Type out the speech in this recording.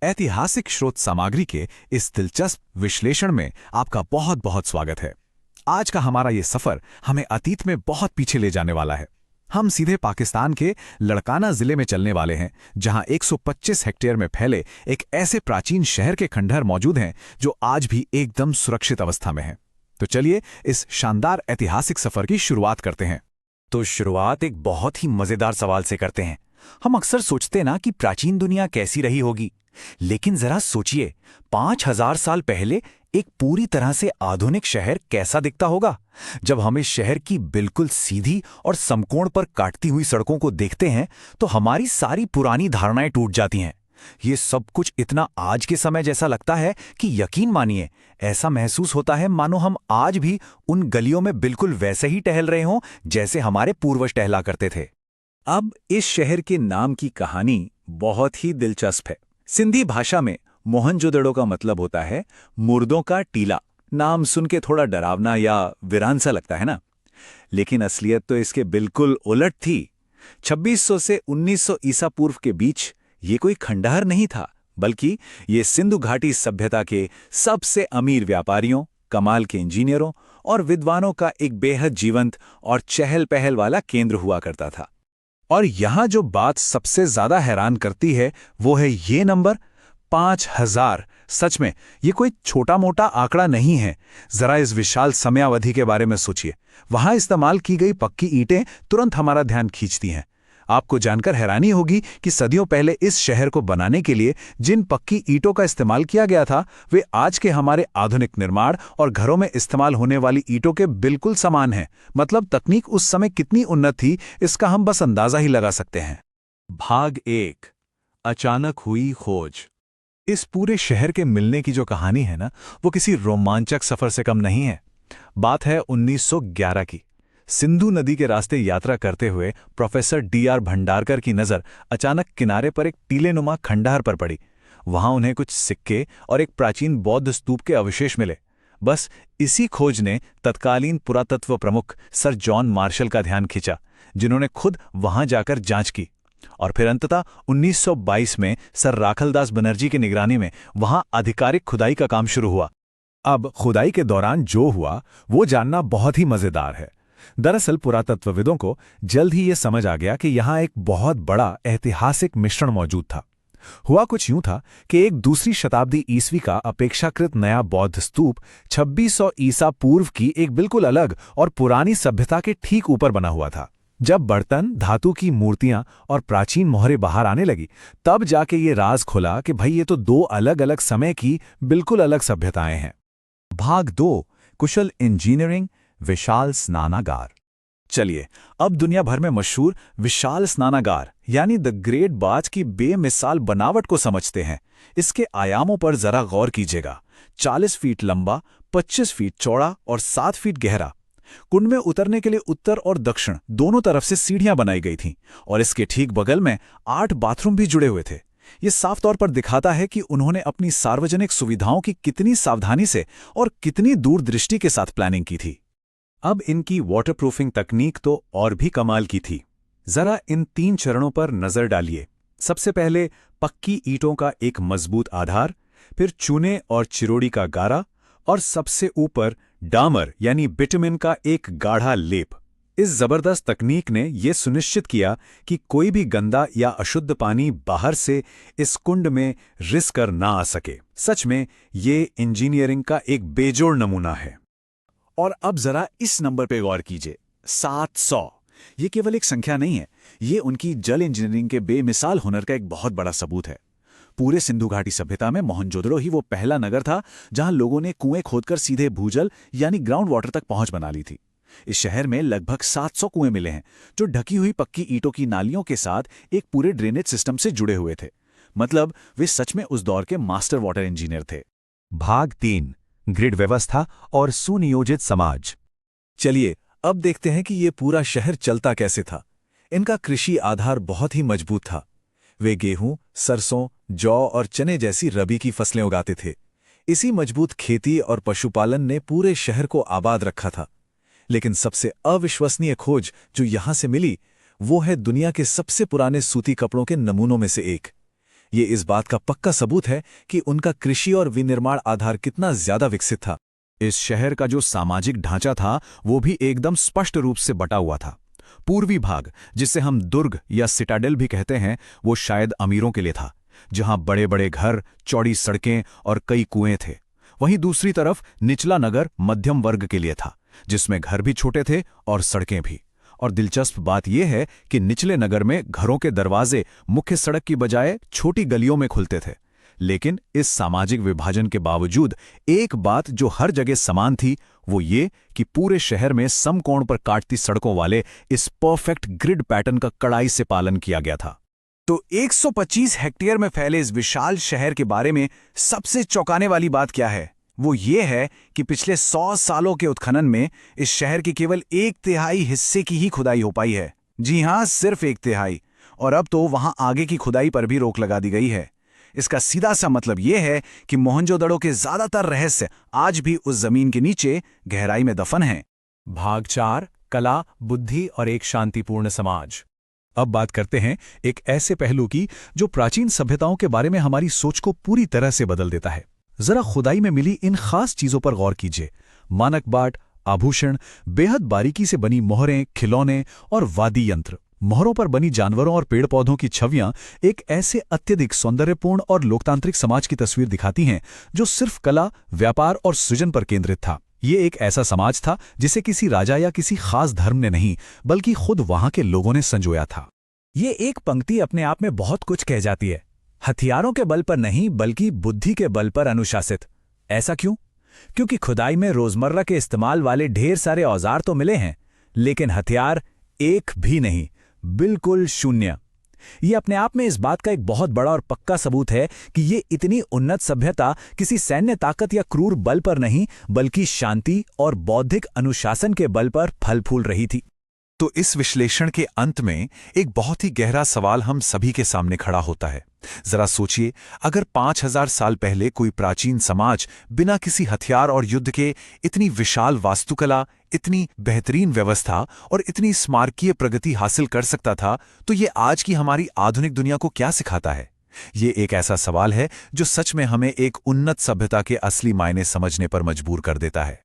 ऐतिहासिक स्रोत सामग्री के इस दिलचस्प विश्लेषण में आपका बहुत बहुत स्वागत है। आज का हमारा ये सफर हमें अतीत में बहुत पीछे ले जाने वाला है। हम सीधे पाकिस्तान के लड़काना जिले में चलने वाले हैं, जहां 125 हेक्टेयर में फैले एक ऐसे प्राचीन शहर के खंडहर मौजूद हैं जो आज भी एकदम सुरक्षित अवस्था में हैं। तो चलिए इस शानदार ऐतिहासिक सफर की शुरुआत करते हैं। तो शुरुआत एक बहुत ही मजेदार सवाल से करते हैं। हम अक्सर सोचते ना कि प्राचीन दुनिया कैसी रही होगी, लेकिन जरा सोचिए 5000 साल पहले एक पूरी तरह से आधुनिक शहर कैसा दिखता होगा। जब हम इस शहर की बिल्कुल सीधी और समकोण पर काटती हुई सड़कों को देखते हैं तो हमारी सारी पुरानी धारणाएं टूट जाती हैं। ये सब कुछ इतना आज के समय जैसा लगता है कि यकीन मानिए, ऐसा महसूस होता है मानो हम आज भी उन गलियों में बिल्कुल वैसे ही टहल रहे हों जैसे हमारे पूर्वज टहला करते थे। अब इस शहर के नाम की कहानी बहुत ही दिलचस्प है। सिंधी भाषा में मोहनजोदड़ो का मतलब होता है मुर्दों का टीला। नाम सुन के थोड़ा डरावना या वीरान सा लगता है ना, लेकिन असलियत तो इसके बिल्कुल उलट थी। 2600 से 1900 ईसा पूर्व के बीच ये कोई खंडहर नहीं था, बल्कि ये सिंधु घाटी सभ्यता के सबसे अमीर व्यापारियों, कमाल के इंजीनियरों और विद्वानों का एक बेहद जीवंत और चहल पहल वाला केंद्र हुआ करता था। और यहां जो बात सबसे ज्यादा हैरान करती है वो है ये नंबर 5000। सच में ये कोई छोटा मोटा आंकड़ा नहीं है। जरा इस विशाल समयावधि के बारे में सोचिए। वहां इस्तेमाल की गई पक्की ईंटें तुरंत हमारा ध्यान खींचती हैं। आपको जानकर हैरानी होगी कि सदियों पहले इस शहर को बनाने के लिए जिन पक्की ईंटों का इस्तेमाल किया गया था वे आज के हमारे आधुनिक निर्माण और घरों में इस्तेमाल होने वाली ईंटों के बिल्कुल समान हैं। मतलब तकनीक उस समय कितनी उन्नत थी, इसका हम बस अंदाजा ही लगा सकते हैं। भाग 1, अचानक हुई खोज। इस पूरे शहर के मिलने की जो कहानी है ना, वो किसी रोमांचक सफर से कम नहीं है। बात है 1911 की। सिंधु नदी के रास्ते यात्रा करते हुए प्रोफेसर D.R. भंडारकर की नज़र अचानक किनारे पर एक टीलेनुमा खंडहर पर पड़ी। वहां उन्हें कुछ सिक्के और एक प्राचीन बौद्ध स्तूप के अवशेष मिले। बस इसी खोज ने तत्कालीन पुरातत्व प्रमुख सर जॉन मार्शल का ध्यान खींचा, जिन्होंने खुद वहां जाकर जांच की। और फिर अंततः 1922 में सर राखलदास बनर्जी की निगरानी में वहां आधिकारिक खुदाई का काम शुरू हुआ। अब खुदाई के दौरान जो हुआ वो जानना बहुत ही मजेदार है। दरअसल पुरातत्वविदों को जल्द ही ये समझ आ गया कि यहाँ एक बहुत बड़ा ऐतिहासिक मिश्रण मौजूद था। हुआ कुछ यूं था कि एक दूसरी शताब्दी ईस्वी का अपेक्षाकृत नया बौद्ध स्तूप 2600 ईसा पूर्व की एक बिल्कुल अलग और पुरानी सभ्यता के ठीक ऊपर बना हुआ था। जब बर्तन, धातु की मूर्तियां और प्राचीन मोहरें बाहर आने लगी, तब जाके ये राज खुला कि भाई ये तो दो अलग अलग समय की बिल्कुल अलग सभ्यताएं हैं। भाग 2, कुशल इंजीनियरिंग, विशाल स्नानागार। चलिए अब दुनिया भर में मशहूर विशाल स्नानागार यानी द ग्रेट बाथ की बेमिसाल बनावट को समझते हैं। इसके आयामों पर जरा गौर कीजिएगा। 40 फीट लंबा, 25 फीट चौड़ा और 7 फीट गहरा। कुंड में उतरने के लिए उत्तर और दक्षिण दोनों तरफ से सीढ़ियां बनाई गई थीं और इसके ठीक बगल में 8 बाथरूम भी जुड़े हुए थे। ये साफ तौर पर दिखाता है कि उन्होंने अपनी सार्वजनिक सुविधाओं की कितनी सावधानी से और कितनी दूरदृष्टि के साथ प्लानिंग की थी। अब इनकी वाटरप्रूफिंग तकनीक तो और भी कमाल की थी। जरा इन 3 चरणों पर नजर डालिए। सबसे पहले पक्की ईंटों का एक मजबूत आधार, फिर चूने और चिरोड़ी का गारा और सबसे ऊपर डामर यानी बिटुमिन का एक गाढ़ा लेप। इस जबरदस्त तकनीक ने यह सुनिश्चित किया कि कोई भी गंदा या अशुद्ध पानी बाहर से इस कुंड में रिस कर ना आ सके। सच में ये इंजीनियरिंग का एक बेजोड़ नमूना है। और अब जरा इस नंबर पे गौर कीजिए, 700। ये केवल एक संख्या नहीं है, ये उनकी जल इंजीनियरिंग के बेमिसाल हुनर का एक बहुत बड़ा सबूत है। पूरे सिंधु घाटी सभ्यता में मोहनजोदड़ो ही वो पहला नगर था जहां लोगों ने कुएं खोदकर सीधे भूजल यानी ग्राउंड वाटर तक पहुंच बना ली थी। इस शहर में लगभग 700 कुएं मिले हैं जो ढकी हुई पक्की ईंटों की नालियों के साथ एक पूरे ड्रेनेज सिस्टम से जुड़े हुए थे। मतलब वे सच में उस दौर के मास्टर वाटर इंजीनियर थे। भाग 3, ग्रिड व्यवस्था और सुनियोजित समाज। चलिए अब देखते हैं कि ये पूरा शहर चलता कैसे था। इनका कृषि आधार बहुत ही मजबूत था। वे गेहूं, सरसों, जौ और चने जैसी रबी की फसलें उगाते थे। इसी मजबूत खेती और पशुपालन ने पूरे शहर को आबाद रखा था। लेकिन सबसे अविश्वसनीय खोज जो यहां से मिली वो है दुनिया के सबसे पुराने सूती कपड़ों के नमूनों में से एक। ये इस बात का पक्का सबूत है कि उनका कृषि और विनिर्माण आधार कितना ज्यादा विकसित था। इस शहर का जो सामाजिक ढांचा था वो भी एकदम स्पष्ट रूप से बटा हुआ था। पूर्वी भाग, जिसे हम दुर्ग या सिटाडेल भी कहते हैं, वो शायद अमीरों के लिए था, जहां बड़े बड़े घर, चौड़ी सड़कें और कई कुएं थे। वहीं दूसरी तरफ निचला नगर मध्यम वर्ग के लिए था, जिसमें घर भी छोटे थे और सड़कें भी। और दिलचस्प बात यह है कि निचले नगर में घरों के दरवाजे मुख्य सड़क की बजाय छोटी गलियों में खुलते थे। लेकिन इस सामाजिक विभाजन के बावजूद एक बात जो हर जगह समान थी, वो ये कि पूरे शहर में समकोण पर काटती सड़कों वाले इस परफेक्ट ग्रिड पैटर्न का कड़ाई से पालन किया गया था। तो 125 हेक्टेयर में फैले इस विशाल शहर के बारे में सबसे चौंकाने वाली बात क्या है? वो ये है कि पिछले 100 सालों के उत्खनन में इस शहर के केवल 1/3 हिस्से की ही खुदाई हो पाई है। जी हां, सिर्फ 1/3। और अब तो वहां आगे की खुदाई पर भी रोक लगा दी गई है। इसका सीधा सा मतलब यह है कि मोहनजोदड़ो के ज्यादातर रहस्य आज भी उस जमीन के नीचे गहराई में दफन हैं। भाग 4, कला, बुद्धि और एक शांतिपूर्ण समाज। अब बात करते हैं एक ऐसे पहलू की जो प्राचीन सभ्यताओं के बारे में हमारी सोच को पूरी तरह से बदल देता है। जरा खुदाई में मिली इन खास चीजों पर गौर कीजिए। मानक बाट, आभूषण, बेहद बारीकी से बनी मोहरें, खिलौने और वाद्य यंत्र। मोहरों पर बनी जानवरों और पेड़ पौधों की छवियां एक ऐसे अत्यधिक सौंदर्यपूर्ण और लोकतांत्रिक समाज की तस्वीर दिखाती हैं जो सिर्फ कला, व्यापार और सृजन पर केंद्रित था। ये एक ऐसा समाज था जिसे किसी राजा या किसी खास धर्म ने नहीं, बल्कि खुद वहां के लोगों ने संजोया था। ये एक पंक्ति अपने आप में बहुत कुछ कह जाती है। हथियारों के बल पर नहीं, बल्कि बुद्धि के बल पर अनुशासित। ऐसा क्यों? क्योंकि खुदाई में रोजमर्रा के इस्तेमाल वाले ढेर सारे औजार तो मिले हैं, लेकिन हथियार एक भी नहीं, बिल्कुल शून्य। ये अपने आप में इस बात का एक बहुत बड़ा और पक्का सबूत है कि ये इतनी उन्नत सभ्यता किसी सैन्य ताकत या क्रूर बल पर नहीं, बल्कि शांति और बौद्धिक अनुशासन के बल पर फल फूल रही थी। तो इस विश्लेषण के अंत में एक बहुत ही गहरा सवाल हम सभी के सामने खड़ा होता है। जरा सोचिए, अगर 5000 साल पहले कोई प्राचीन समाज बिना किसी हथियार और युद्ध के इतनी विशाल वास्तुकला, इतनी बेहतरीन व्यवस्था और इतनी स्मारकीय प्रगति हासिल कर सकता था, तो ये आज की हमारी आधुनिक दुनिया को क्या सिखाता है? ये एक ऐसा सवाल है जो सच में हमें एक उन्नत सभ्यता के असली मायने समझने पर मजबूर कर देता है।